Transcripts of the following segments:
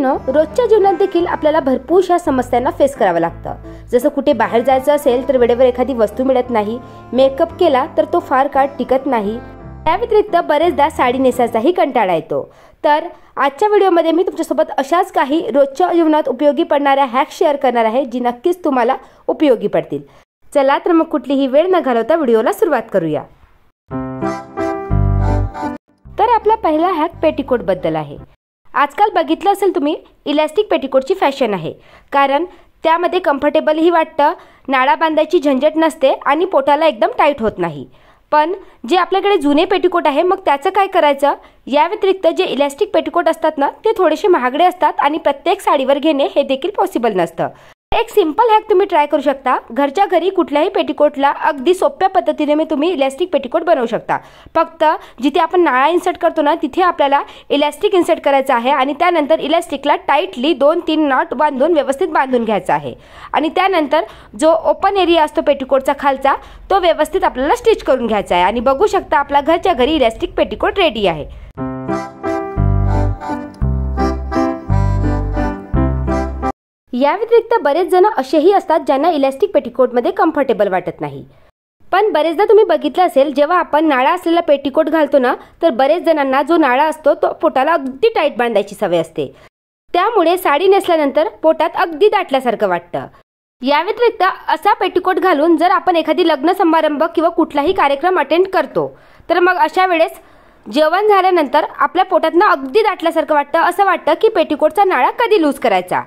मैत्रिणींनो, रोजच्या जीवनात देखील आपल्याला भरपूरशा समस्यांना फेस करावं लागतं. जसं कुठे बाहेर जायचं असेल तर वेळेवर एखादी वस्तू मिळत नाही, मेकअप केला तर तो फार काळ टिकत नाही, त्या व्यतिरिक्त बरेचदा साडी नेसायचाही कंटाळा येतो. तर आजच्या व्हिडिओमध्ये मी तुमच्यासोबत अशाच काही रोजच्या जीवनात उपयोगी पडणाऱ्या हॅक्स शेअर करणार आहे, जी नक्कीच तुम्हाला उपयोगी पडतील. चला तर मग कुठलीही वेळ न घालवता व्हिडिओला सुरुवात करूया. तर आपला पहिला हॅक पेटीकोट बद्दल आहे. आजकाल बघितलं असेल तुम्ही, इलास्टिक पेटीकोटची फॅशन आहे. कारण त्यामध्ये कम्फर्टेबलही वाटतं, नाळा बांधायची झंझट नसते आणि पोटाला एकदम टाईट होत नाही. पण जे आपल्याकडे जुने पेटीकोट आहे, मग त्याचं काय करायचं? या व्यतिरिक्त जे इलास्टिक पेटीकोट असतात ना, ते थोडेसे महागडे असतात आणि प्रत्येक साडीवर घेणे हे देखील पॉसिबल नसतं. एक सिंपल हॅक तुम्ही ट्राय करू शकता. घरच्या घरी कुठल्याही पेटीकोटला अगदी सोप्या पद्धतीने तुम्ही इलास्टिक पेटीकोट बनवू शकता. फक्त जिथे आपण नाळा इन्सर्ट करतो ना, तिथे आपल्याला इलास्टिक इन्सर्ट करायचं आहे आणि त्यानंतर इलास्टिकला टाईटली 2-3 नॉट बांधून व्यवस्थित बांधून घ्यायचा आहे. आणि त्यानंतर जो ओपन एरिया असतो पेटीकोटचा खालचा, तो व्यवस्थित आपल्याला स्टिच करून घ्यायचा आहे. आणि बघू शकता आपला घरच्या घरी इलास्टिक पेटीकोट रेडी आहे. या व्यतिरिक्त बरेच जण असेही असतात ज्यांना इलास्टिक पेटीकोटमध्ये कम्फर्टेबल वाटत नाही. पण बरेचदा तुम्ही बघितलं असेल, जेव्हा आपण नाळा असलेला पेटीकोट घालतो ना, तर बरेच जणांना जो नाळा असतो तो पोटाला अगदी टाईट बांधायची सवय असते. त्यामुळे साडी नेसल्यानंतर पोटात अगदी दाटल्यासारखं वाटतं. या व्यतिरिक्त असा पेटीकोट घालून जर आपण एखादी लग्न समारंभ किंवा कुठलाही कार्यक्रम अटेंड करतो, तर मग अशा वेळेस जेवण झाल्यानंतर आपल्या पोटातनं अगदी दाटल्यासारखं वाटतं. असं वाटतं की पेटीकोटचा नाळा कधी लूज करायचा.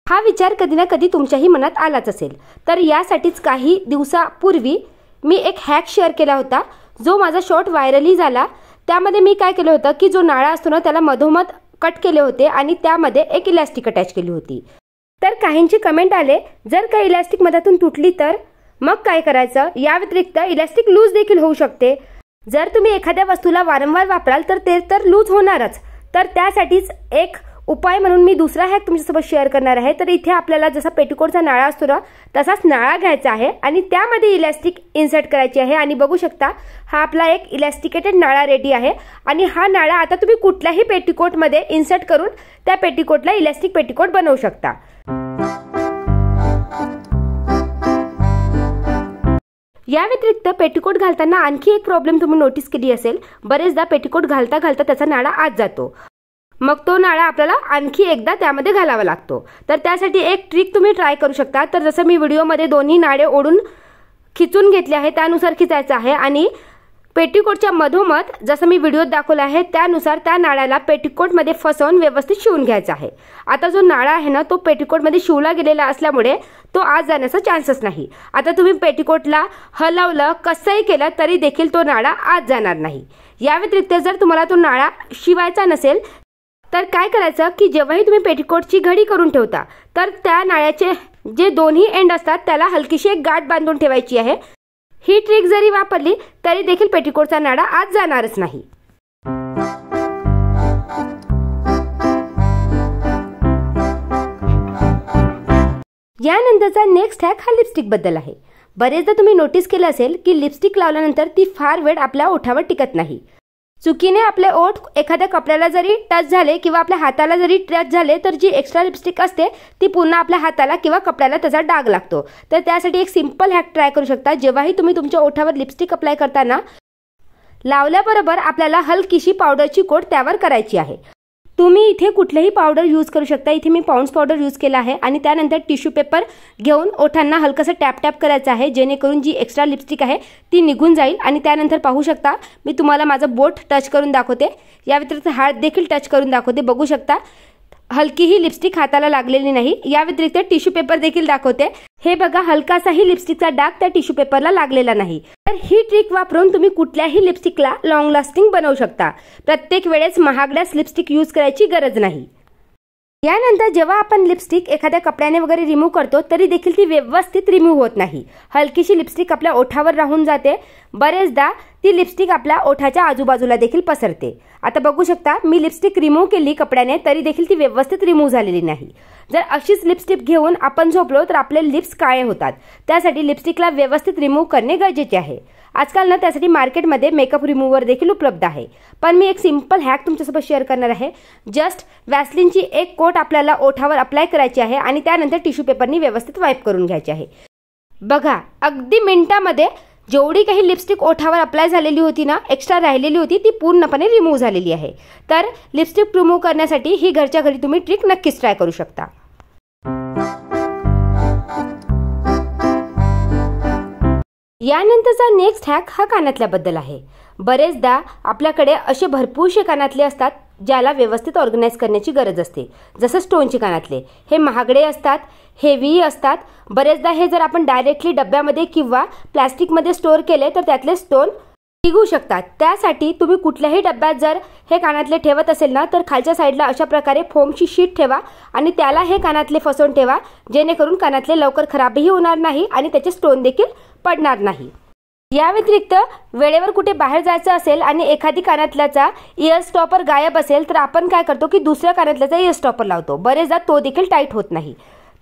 हा विचार कधी ना कधी तुमच्याही मनात आलाच असेल. तर यासाठीच काही दिवसापूर्वी मी एक हॅक शेअर केला होता, जो माझा शॉर्ट व्हायरलही झाला. त्यामध्ये मी काय केलं होतं की जो नाळा असतो ना, त्याला मधोमध कट केले होते आणि त्यामध्ये एक इलास्टिक अटॅच केली होती. तर काहींचे कमेंट आले, जर का इलास्टिक मधातून तुटली तर मग काय करायचं? या व्यतिरिक्त इलास्टिक लूज देखील होऊ शकते. जर तुम्ही एखाद्या वस्तूला वारंवार वापराल तर ते तर लूज होणारच. तर त्यासाठीच एक उपाय म्हणून मी दुसरा हॅक तुमच्यासोबत शेअर करणार आहे. तर इथे आपल्याला जसा पेटीकोटचा नाळा असतो ना, तसाच नाळा घ्यायचा आहे आणि त्यामध्ये इलास्टिक इन्सर्ट करायची आहे. आणि बघू शकता, हा आपला एक इलास्टिकेटेड नाळा रेडी आहे. आणि हा नाळा आता तुम्ही कुठल्याही पेटीकोटमध्ये इन्सर्ट करून त्या पेटीकोटला इलास्टिक पेटीकोट बनवू शकता. या व्यतिरिक्त पेटीकोट घालताना आणखी एक प्रॉब्लेम तुम्ही नोटीस केली असेल. बरेचदा पेटीकोट घालता घालता त्याचा नाळा आत जातो. मग तो नाळा आपल्याला आणखी एकदा त्यामध्ये घालावा लागतो. तर त्यासाठी एक ट्रिक तुम्ही ट्राय करू शकता. तर जसं मी व्हिडिओमध्ये दोन्ही नाळे ओढून खिचून घेतले आहे, त्यानुसार खिचायचं आहे आणि पेटीकोटच्या मधोमध जसं मी व्हिडिओत दाखवलं आहे त्यानुसार त्या नाळ्याला पेटीकोटमध्ये फसवून व्यवस्थित शिवून घ्यायचा आहे. आता जो नाळा आहे ना, तो पेटीकोटमध्ये शिवला गेलेला असल्यामुळे तो आत जाण्याचा चान्सच नाही. आता तुम्ही पेटीकोटला हलवलं, कसंही केलं तरी देखील तो नाळा आत जाणार नाही. या व्यतिरिक्त जर तुम्हाला तो नाळा शिवायचा नसेल तर काय करायचं की जेव्हाही तुम्ही पेटीकोटची घडी करून ठेवता, तर त्या नाळ्याचे जे दोन्ही एंड असतात त्याला हलकीशी एक गाठ बांधून ठेवायची आहे. ही ट्रिक जरी वापरली तरी देखील पेटीकोटचा नाळा आत जाणारच नाही. यानंतरचा नेक्स्ट हॅक हा लिपस्टिक बद्दल आहे. बरेचदा तुम्ही नोटीस केलं असेल की लिपस्टिक लावल्यानंतर ती फार वेळ आपल्या ओठावर टिकत नाही. चुकीने आपले ओठ एखाद्या कपड्याला जरी टच झाले किंवा आपल्या हाताला जरी टच झाले, तर जी एक्स्ट्रा लिपस्टिक असते ती पुन्हा आपल्या हाताला किंवा कपड्याला त्याचा डाग लागतो. तर त्यासाठी एक सिंपल हॅक ट्राय करू शकता. जेव्हाही तुम्ही तुमच्या ओठावर लिपस्टिक अप्लाय करताना लावल्याबरोबर आपल्याला हलकीशी पावडरची कोट त्यावर करायची आहे. तुम्ही इथे कुठलेही पावडर यूज करू शकता. इथे मी पाऊंड्स पावडर यूज केला आहे आणि त्यानंतर टिश्यू पेपर घेऊन ओठांना हलकंसं टॅप टॅप करायचं आहे, जेणेकरून जी एक्स्ट्रा लिपस्टिक आहे ती निघून जाईल. आणि त्यानंतर पाहू शकता, मी तुम्हाला माझं बोट टच करून दाखवते. या व्यतिरिक्त हात देखील टच करून दाखवते. बघू शकता, हलकीही लिपस्टिक हाताला लागलेली नाही. या व्यतिरिक्त टिश्यू पेपर देखील दाखवते. हे बघा, हलकासाही लिपस्टिकचा डाग त्या टिश्यू पेपरला लागलेला नाही. तर ही ट्रिक वापरून तुम्ही कुठल्याही लिपस्टिकला लॉंग लास्टिंग बनवू शकता. प्रत्येक वेळेस महागड्याच लिपस्टिक यूज करायची गरज नाही. यानंतर जेव्हा आपण लिपस्टिक एखाद्या कपड्याने वगैरे रिमूव्ह करतो, तरी देखील ती व्यवस्थित रिमूव्ह होत नाही. हलकीशी लिपस्टिक आपल्या ओठावर राहून जाते. बरेचदा ती लिपस्टिक आपल्या ओठाच्या आजूबाजूला देखील पसरते। आता बघू शकता मी लिपस्टिक रिमूव्ह केली कपड्याने तरी देखील ती व्यवस्थित रिमूव्ह झालेली नाही। जर अशीच लिपस्टिक घेऊन आपण झोपलो तर आपले लिप्स काळे होतात। त्यासाठी लिपस्टिकला व्यवस्थित रिमूव्ह करणे गरजेचे आहे। आजकाल ना त्यासाठी मार्केटमध्ये मेकअप रिमूव्हर देखील उपलब्ध आहे। पण मी एक सिंपल हॅक तुमच्यासोबत शेअर करणार आहे। जस्ट वॅसलिनची एक कोट आपल्याला ओठावर अप्लाय करायची आहे आणि त्यानंतर टिश्यू पेपरनी व्यवस्थित वाईप करून घ्यायची आहे। बघा अगदी मिनिटामध्ये जेवढी काही लिपस्टिक ओठावर अप्लाय झालेली होती ना, एक्स्ट्रा राहिलेली होती ती पूर्णपणे रिमूव्ह झालेली आहे। तर लिपस्टिक रिमूव्ह करण्यासाठी ही घरच्या घरी तुम्ही ट्रिक नक्कीच ट्राय करू शकता। यानंतरचा नेक्स्ट हॅक हा कानातल्याबद्दल आहे। बरेचदा आपल्याकडे असे भरपूरसे कानातले असतात ज्याला व्यवस्थित ऑर्गनाइज करण्याची गरज असते। जसं स्टोनचे कानातले हे महागडे असतात, हेवी असतात। बरेचदा हे जर आपण डायरेक्टली डब्यामध्ये किंवा प्लास्टिकमध्ये स्टोअर केले तर त्यातले स्टोन निघू शकतात। त्यासाठी तुम्ही कुठल्याही डब्यात जर हे कानातले ठेवत असेल ना तर खालच्या साईडला अशा प्रकारे फोमची शीट ठेवा आणि त्याला हे कानातले फसवून ठेवा, जेणेकरून कानातले लवकर खराबही होणार नाही आणि त्याचे स्टोन देखील पडणार नाही। या व्यतिरिक्त वेळेवर कुठे बाहेर जायचं असेल आणि एखादी कानातल्याचा इयर स्टॉपर गायब असेल तर आपण काय करतो की दुसऱ्या कानातल्याचा इयर स्टॉपर लावतो। बरेचदा तो देखील टाईट होत नाही।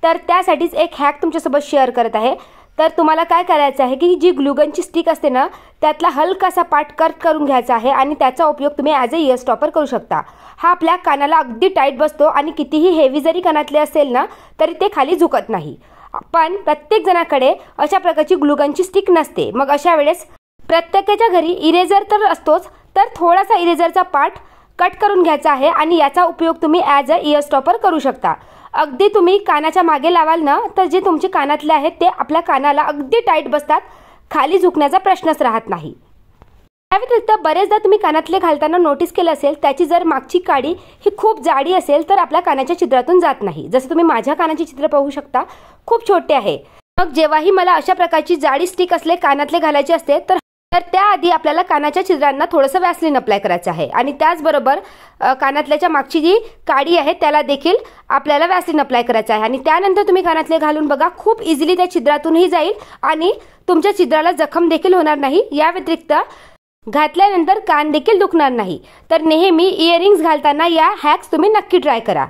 तर त्यासाठीच एक हॅक तुमच्यासोबत शेअर करत आहे। तर तुम्हाला काय करायचं आहे की जी ग्लूगनची स्टिक असते ना त्यातला हलकासा पार्ट कट करून घ्यायचा आहे आणि त्याचा उपयोग तुम्ही ॲज अ इयर स्टॉपर करू शकता। हा आपल्या कानाला अगदी टाईट बसतो आणि कितीही हेवी जरी कानातले असेल ना तरी ते खाली झुकत नाही। पण प्रत्येक जणाकडे अशा प्रकारची ग्लूगनची स्टिक नसते। मग अशा वेळेस प्रत्येकाच्या घरी इरेजर तर असतोच, तर थोडासा इरेजरचा पार्ट कट करून घ्यायचा आहे आणि याचा उपयोग तुम्ही ॲज अ इयर स्टॉपर करू शकता। अगदी तुम्ही कानाच्या मागे लावाल ना तर जे तुमचे कानातले आहेत ते आपल्या कानाला अगदी टाईट बसतात, खाली झुकण्याचा प्रश्नच राहत नाही। या व्यतिरिक्त बरेचदा तुम्ही कानातले घालताना नोटीस केलं असेल त्याची जर मागची काडी ही खूप जाडी असेल तर आपल्या कानाच्या छिद्रातून जात नाही। जसं तुम्ही माझ्या कानाचे छिद्र पाहू शकता, खूप छोटे आहे। मग जेव्हाही मला अशा प्रकारची जाडी स्टिक असले कानातले घालायचे असते तर त्याआधी आपल्याला कानाच्या छिद्रांना थोडंसं वॅसलिन अप्लाय करायचं आहे आणि त्याचबरोबर कानातल्याच्या मागची जी काडी आहे त्याला देखील आपल्याला वॅसलिन अप्लाय करायचं आहे आणि त्यानंतर तुम्ही कानातले घालून बघा, खूप इझिली त्या छिद्रातूनही जाईल आणि तुमच्या छिद्राला जखम देखील होणार नाही। या व्यतिरिक्त घातल्यानंतर कान देखील दुखणार नाही। तर नेहमी इयरिंग्स घालताना या हॅक्स तुम्ही नक्की ट्राय करा।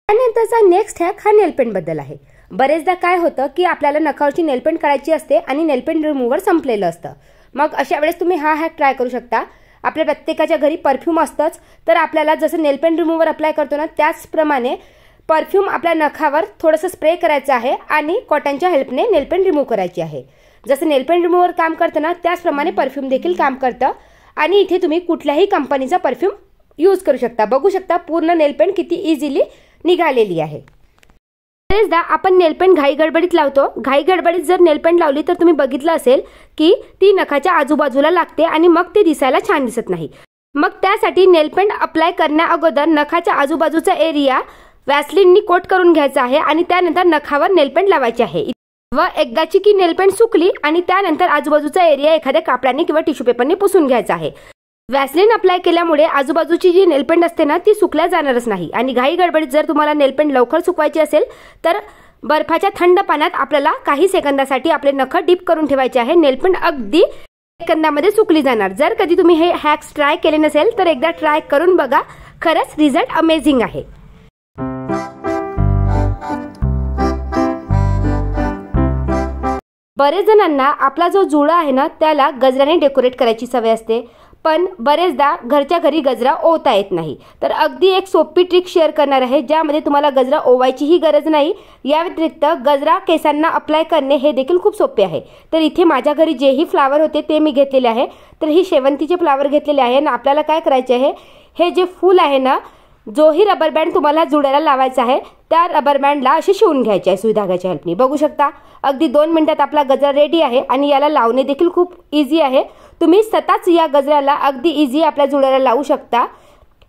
त्यानंतरचा नेक्स्ट हॅक हा नेलपेंट बद्दल आहे। बरेचदा काय होतं की आपल्याला नखावरची नेलपेंट काढायची असते आणि नेलपेंट रिमूव्हर संपलेलं असतं। मग अशा वेळेस तुम्ही हा हॅक ट्राय करू शकता। आपल्या प्रत्येकाच्या घरी परफ्यूम असतंच, तर आपल्याला जसं नेलपेंट रिमूव्हर अप्लाय करतो ना त्याचप्रमाणे परफ्यूम आपल्या नखावर थोडंसं स्प्रे करायचं आहे आणि कॉटनच्या हेल्पने नेलपेंट रिमूव्ह करायची आहे। जसं नेलपेंट रिमूव्हर काम करतं ना त्याचप्रमाणे परफ्यूम देखील काम करतं आणि इथे तुम्ही कुठल्याही कंपनीचा परफ्यूम यूज करू शकता। बघू शकता पूर्ण नेलपेंट किती इझिली निघालेली आहे। बरेचदा आपण नेलपेंट घाई गडबडीत लावतो। घाई गडबडीत जर नेलपेंट लावली तर तुम्ही बघितलं असेल की ती नखाच्या आजूबाजूला लागते आणि मग ते दिसायला छान दिसत नाही। मग त्यासाठी नेलपेंट अप्लाय करण्या अगोदर नखाच्या आजूबाजूचा एरिया वॅसलिननी कोट करून घ्यायचा आहे आणि त्यानंतर नखावर नेलपेंट लावायची आहे व एकदाची की नेलपेंट सुकली आणि त्यानंतर आजूबाजूचा एरिया एखाद्या कापडाने किंवा टिश्यू पेपरने पुसून घ्यायचा आहे। वॅसलिन अप्लाय केल्यामुळे आजूबाजूची जी नेलपेंट असते ना ती सुकल्या जाणारच नाही आणि घाई गडबडीत जर तुम्हाला नेलपेंट लवकर सुकवायची असेल तर बर्फाच्या थंड पाण्यात आपल्याला काही सेकंदासाठी आपले नख डीप करून ठेवायचे आहे। नेलपेंट अगदी सेकंदामध्ये सुकली जाणार। जर कधी तुम्ही हे हॅक्स ट्राय केले नसेल तर एकदा ट्राय करून बघा, खरंच रिझल्ट अमेझिंग आहे। बरेच जणांना आपला जो जुळा आहे ना त्याला गजऱ्याने डेकोरेट करायची सवय असते, पण बरेचदा घरच्या घरी गजरा ओवता येत नाही। तर अगदी एक सोपी ट्रिक शेअर करणार आहे ज्यामध्ये तुम्हाला गजरा ओवायचीही गरज नाही। या व्यतिरिक्त गजरा केसांना अप्लाय करणे हे देखील खूप सोपे आहे। तर इथे माझ्या घरी जेही फ्लावर होते ते मी घेतलेले आहे। तर ही शेवंतीचे फ्लावर घेतलेले आहे ना आपल्याला काय करायचे आहे, हे जे फूल आहे ना जोही रबर बँड तुम्हाला जुड्याला लावायचा आहे त्या रबर बँडला अशी शिवून घ्यायची आहे सुई धाग्याच्या हेल्पनी। बघू शकता अगदी 2 मिनिटात आपला गजरा रेडी आहे आणि याला लावणे देखील खूप इझी आहे। तुम्ही स्वतःच या गजऱ्याला अगदी इझी आपल्या जुड्याला लावू शकता।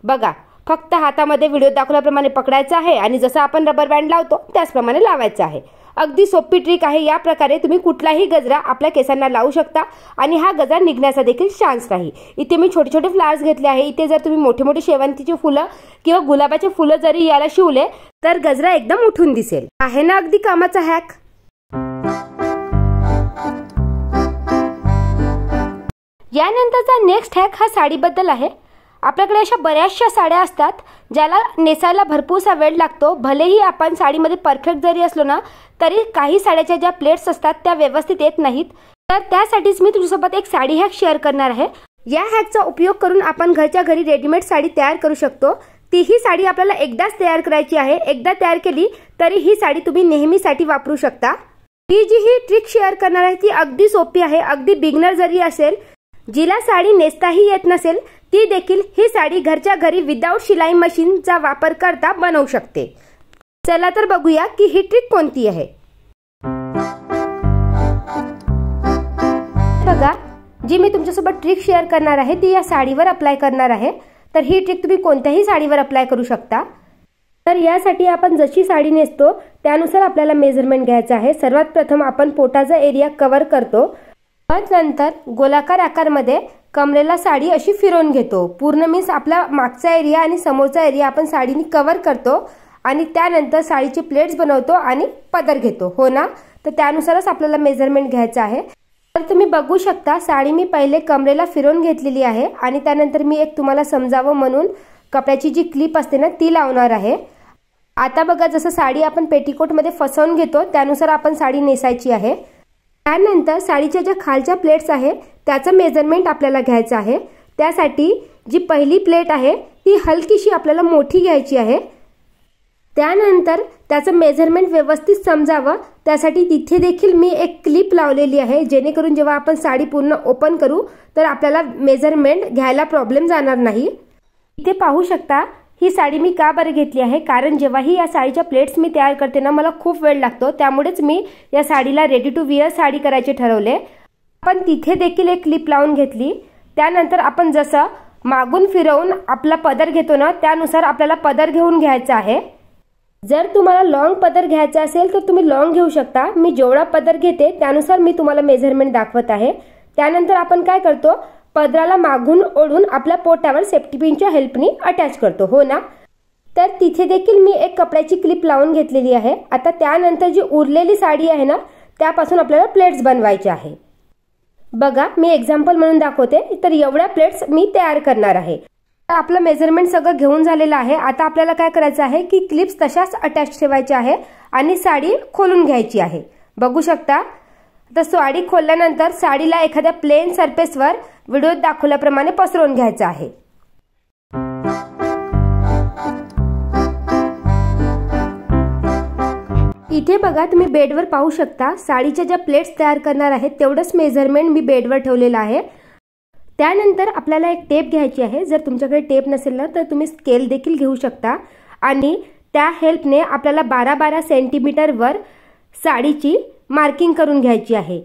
बघा फक्त हातामध्ये व्हिडिओ दाखवल्याप्रमाणे पकडायचा आहे आणि जसं आपण रबर बँड लावतो त्याचप्रमाणे लावायचं आहे। अगदी सोपी ट्रिक आहे। या प्रकारे तुम्ही कुठलाही गजरा आपल्या केसांना लावू शकता आणि हा गजरा निघण्याचा देखील चान्स नाही। इथे मी छोटे छोटे फ्लावर्स घेतले आहे। इथे जर तुम्ही मोठे मोठे शेवंतीचे फुलं किंवा गुलाबाचे फुलं जरी याला शिवले तर गजरा एकदम उठून दिसेल। आहे ना अगदी कामाचा हॅक। यानंतरचा नेक्स्ट हॅक हा साडीबद्दल आहे। आपल्याकडे अशा बऱ्याचशा साड्या असतात ज्याला नेसायला भरपूरसा वेळ लागतो। भलेही आपण साडीमध्ये परफेक्ट जरी असलो ना तरी काही साड्याच्या ज्या प्लेट्स असतात त्या व्यवस्थित येत नाहीत। तर त्यासाठीच मी तुमच्यासोबत एक साडी हॅक शेअर करणार आहे। या हॅकचा उपयोग करून आपण घरच्या घरी रेडीमेड साडी तयार करू शकतो। तीही साडी आपल्याला एकदाच तयार करायची आहे। एकदा तयार केली तरी ही साडी तुम्ही नेहमीसाठी वापरू शकता। ही जी ट्रिक शेअर करणार आहे ती अगदी सोपी आहे। अगदी बिगनर जरी असेल, जिला साडी नेसताही येत नसेल, ती देखील ही साडी घरच्या घरी विदाउट शिलाई मशीनचा वापर करता बनवू शकते। चला तर बघूया की ही ट्रिक कोणती आहे। बघा, जी मी तुमच्यासोबत ट्रिक शेअर करणार आहे ती या साडीवर अप्लाय करणार आहे। तर ही ट्रिक तुम्ही कोणत्याही साडीवर अप्लाय करू शकता। तर यासाठी आपण जशी साडी नेसतो त्यानुसार आपल्याला मेजरमेंट घ्यायचं आहे। सर्वात प्रथम आपण पोटाचा एरिया कव्हर करतो, नंतर गोलाकार आकारमध्ये कमरेला साडी अशी फिरवून घेतो। पूर्ण मीन्स आपला मागचा एरिया आणि समोरचा एरिया आपण साडीने कव्हर करतो आणि त्यानंतर साडीचे प्लेट्स बनवतो आणि पदर घेतो, हो ना। तर त्यानुसारच आपल्याला मेजरमेंट घ्यायचं आहे। तर तुम्ही बघू शकता साडी मी पहिले कमरेला फिरवून घेतलेली आहे आणि त्यानंतर मी एक तुम्हाला समजावं म्हणून कपड्याची जी क्लिप असते ना ती लावणार आहे। आता बघा, जसं साडी आपण पेटीकोटमध्ये फसवून घेतो त्यानुसार आपण साडी नेसायची आहे। त्यानंतर साडीच्या ज्या खालच्या प्लेट्स आहे त्याचं मेजरमेंट आपल्याला घ्यायचं आहे। त्यासाठी जी पहिली प्लेट आहे ती हलकीशी आपल्याला मोठी घ्यायची आहे। त्यानंतर त्याचं मेजरमेंट व्यवस्थित समजावं त्यासाठी तिथे देखील मी एक क्लिप लावलेली आहे, जेणेकरून जेव्हा आपण साडी पूर्ण ओपन करू तर आपल्याला मेजरमेंट घ्यायला प्रॉब्लेम जाणार नाही। इथे पाहू शकता ही साडी मी का बरं घेतली आहे, कारण जेव्हाही या साडीच्या प्लेट्स मी तयार करते ना मला खूप वेळ लागतो, त्यामुळेच मी या साडीला रेडी टू वेअर साडी करायचे ठरवले। आपण तिथे देखील एक क्लिप लावून घेतली। त्यानंतर आपण जसं मागून फिरवून आपला पदर घेतो ना त्यानुसार आपल्याला पदर घेऊन घ्यायचा आहे। जर तुम्हाला लॉंग पदर घ्यायचा असेल तर तुम्ही लॉंग घेऊ शकता। मी जेवढा पदर घेते त्यानुसार मी तुम्हाला मेजरमेंट दाखवत आहे। त्यानंतर आपण काय करतो, पदराला मागून ओढून आपल्या पोटावर सेफ्टी पिनच्या हेल्पनी अटॅच करतो, हो ना। तर तिथे देखील मी एक कपड्याची क्लिप लावून घेतलेली आहे। आता त्यानंतर जी उरलेली साडी आहे ना त्यापासून आपल्याला प्लेट्स बनवायचे आहे। बघा, मी एक्झाम्पल म्हणून दाखवते। तर एवढ्या प्लेट्स मी तयार करणार आहे। आपलं मेजरमेंट सगळं घेऊन झालेलं आहे। आता आपल्याला काय करायचं आहे की क्लिप्स तशाच अटॅच ठेवायच्या आहे आणि साडी खोलून घ्यायची आहे। बघू शकता, तर साडी खोलल्यानंतर साडीला एखाद्या प्लेन सरफेसवर व्हिडिओत दाखवल्याप्रमाणे पसरवून घ्यायचं आहे। इथे बघा, तुम्ही बेडवर पाहू शकता साडीच्या ज्या प्लेट्स तयार करणार आहेत तेवढंच मेजरमेंट मी बेडवर ठेवलेलं आहे। त्यानंतर आपल्याला एक टेप घ्यायची आहे। जर तुमच्याकडे टेप नसेल ना तर तुम्ही स्केल देखील घेऊ शकता आणि त्या हेल्पने आपल्याला 12-12 सेंटीमीटरवर साडीची मार्किंग करून घ्यायची आहे।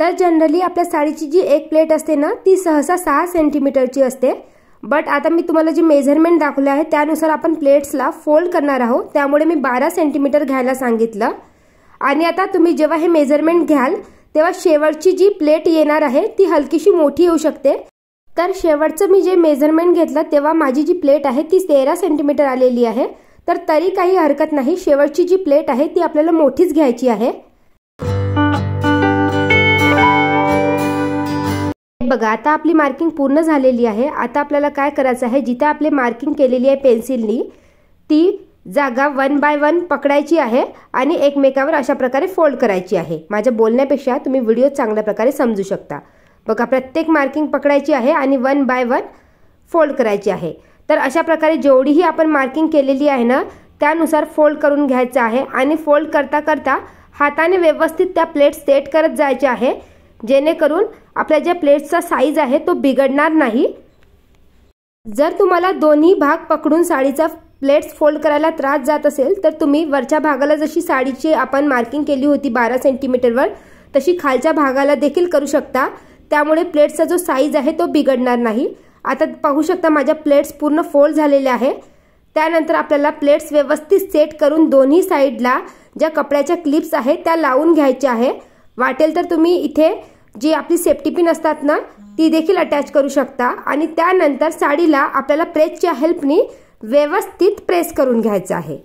तर जनरली आपल्या साडीची जी एक प्लेट असते ना ती सहसा 6 सेंटीमीटरची असते, बट आता मी तुम्हाला जी मेजरमेंट दाखवले आहे त्यानुसार आपण प्लेट्सला फोल्ड करणार आहोत, त्यामुळे मी 12 सेंटीमीटर घ्यायला सांगितलं। आणि आता तुम्ही जेव्हा हे मेजरमेंट घ्याल तेव्हा शेवटची जी प्लेट येणार आहे ती हलकीशी मोठी येऊ शकते। तर शेवटचं मी जे मेजरमेंट घेतलं तेव्हा माझी जी प्लेट आहे ती 13 सेंटीमीटर आलेली आहे। तर तरी काही हरकत नाही, शेवटची जी प्लेट आहे ती आपल्याला मोठीच घ्यायची आहे। बघा, आता आपली मार्किंग पूर्ण झालेली आहे। आता आपल्याला काय करायचं आहे, जिथे आपले मार्किंग केलेली आहे पेन्सिलनी ती जागा 1 बाय 1 पकडायची आहे आणि एकमेकावर अशा प्रकारे फोल्ड करायची आहे। माझ्या बोलण्यापेक्षा तुम्ही व्हिडिओ चांगल्या प्रकारे समजू शकता। बघा, प्रत्येक मार्किंग पकडायची आहे आणि 1 बाय 1 फोल्ड करायची आहे। तर अशा प्रकारे जेवढीही आपण मार्किंग केलेली आहे ना त्यानुसार फोल्ड करून घ्यायचं आहे आणि फोल्ड करता करता हाताने व्यवस्थित त्या प्लेट सेट करत जायचे आहे, जेणेकरून आपल्या ज्या प्लेट्सचा साईज आहे तो बिघडणार नाही। जर तुम्हाला दोन्ही भाग पकडून साडीचा प्लेट्स फोल्ड करायला त्रास जात असेल तर तुम्ही वरच्या भागाला जशी साडीची आपण मार्किंग केली होती 12 सेंटीमीटरवर तशी खालच्या भागाला देखील करू शकता, त्यामुळे प्लेट्सचा जो साईज आहे तो बिघडणार नाही। आता पाहू शकता माझ्या प्लेट्स पूर्ण फोल्ड झालेल्या आहे। त्यानंतर आपल्याला प्लेट्स व्यवस्थित सेट करून दोन्ही साईडला ज्या कपड्याच्या क्लिप्स आहेत त्या लावून घ्यायच्या आहे। वाटेल तर तुम्ही इथे जी आपली सेफ्टी पिन असतात ना ती देखील अटॅच करू शकता आणि त्यानंतर साडीला आपल्याला प्रेसच्या हेल्पनी व्यवस्थित प्रेस करून घ्यायचं आहे।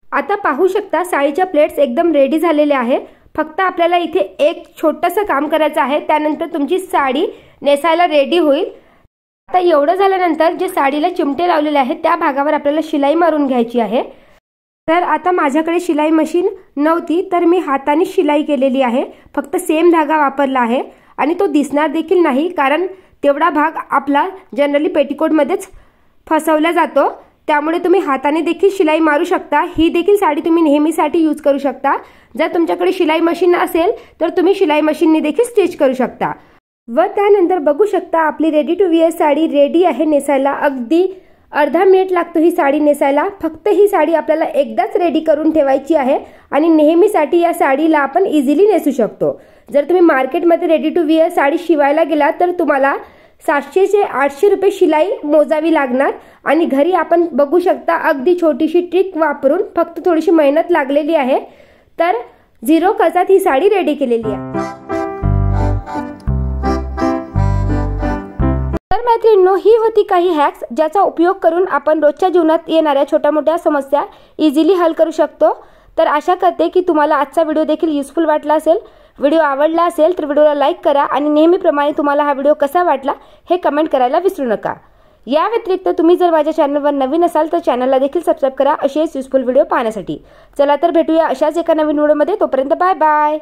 आता पाहू शकता साडीच्या प्लेट्स एकदम रेडी झालेल्या आहे। फक्त आपल्याला इथे एक छोटंसं काम करायचं आहे, त्यानंतर तुमची साडी नेसायला रेडी होईल। आता एवढं झाल्यानंतर जे साडीला चिमटे लावलेले आहेत त्या भागावर आपल्याला शिलाई मारून घ्यायची आहे। तर आता माझ्याकडे शिलाई मशीन नव्हती तर मी हाताने शिलाई केलेली आहे, फक्त सेम धागा वापरला आहे आणि तो दिसणार देखील नाही, कारण तेवढा भाग आपला जनरली पेटीकोटमध्येच फसवला जातो। त्यामुळे तुम्ही हाताने देखील शिलाई मारू शकता। ही देखील साडी तुम्ही नेहमीसाठी यूज करू शकता। जर तुमच्याकडे शिलाई मशीन असेल तर तुम्ही शिलाई मशीनने देखील स्टिच करू शकता। व त्यानंतर बघू शकता आपली ready to wear sari ready आहे नेसायला। अगदी अर्धा मिनिट लागतो ही साडी नेसायला। फक्त ही साडी आपल्याला एकदाच रेडी करून ठेवायची आहे आणि नेहमीसाठी या साडीला आपण इझिली नेसू शकतो। जर तुम्ही मार्केटमध्ये रेडी टू वेअर साडी शिवायला गेला तर तुम्हाला 700 ते 800 रुपये शिलाई मोजावी लागणार आणि घरी आपण बघू शकता अगदी छोटीशी ट्रिक वापरून फक्त थोडीशी मेहनत लागलेली आहे तर 0 खर्चात ही साडी रेडी केलेली आहे। तर मैत्रिणींनो, ही होती काही हॅक्स ज्याचा उपयोग करून आपण रोजच्या जीवनात येणाऱ्या छोट्या मोठ्या समस्या इझिली हल करू शकतो। तर आशा करते की तुम्हाला आजचा व्हिडिओ देखील युजफुल वाटला असेल। व्हिडिओ आवडला असेल तर व्हिडिओला लाईक करा आणि नेहमीप्रमाणे तुम्हाला हा व्हिडिओ कसा वाटला हे कमेंट करायला विसरू नका। या व्यतिरिक्त तुम्ही जर माझ्या चॅनलवर नवीन असाल तर चॅनलला देखील सबस्क्राइब करा असेच युजफुल व्हिडिओ पाहण्यासाठी। चला तर भेटूया अशाच एका नवीन व्हिडिओमध्ये, तोपर्यंत बाय बाय।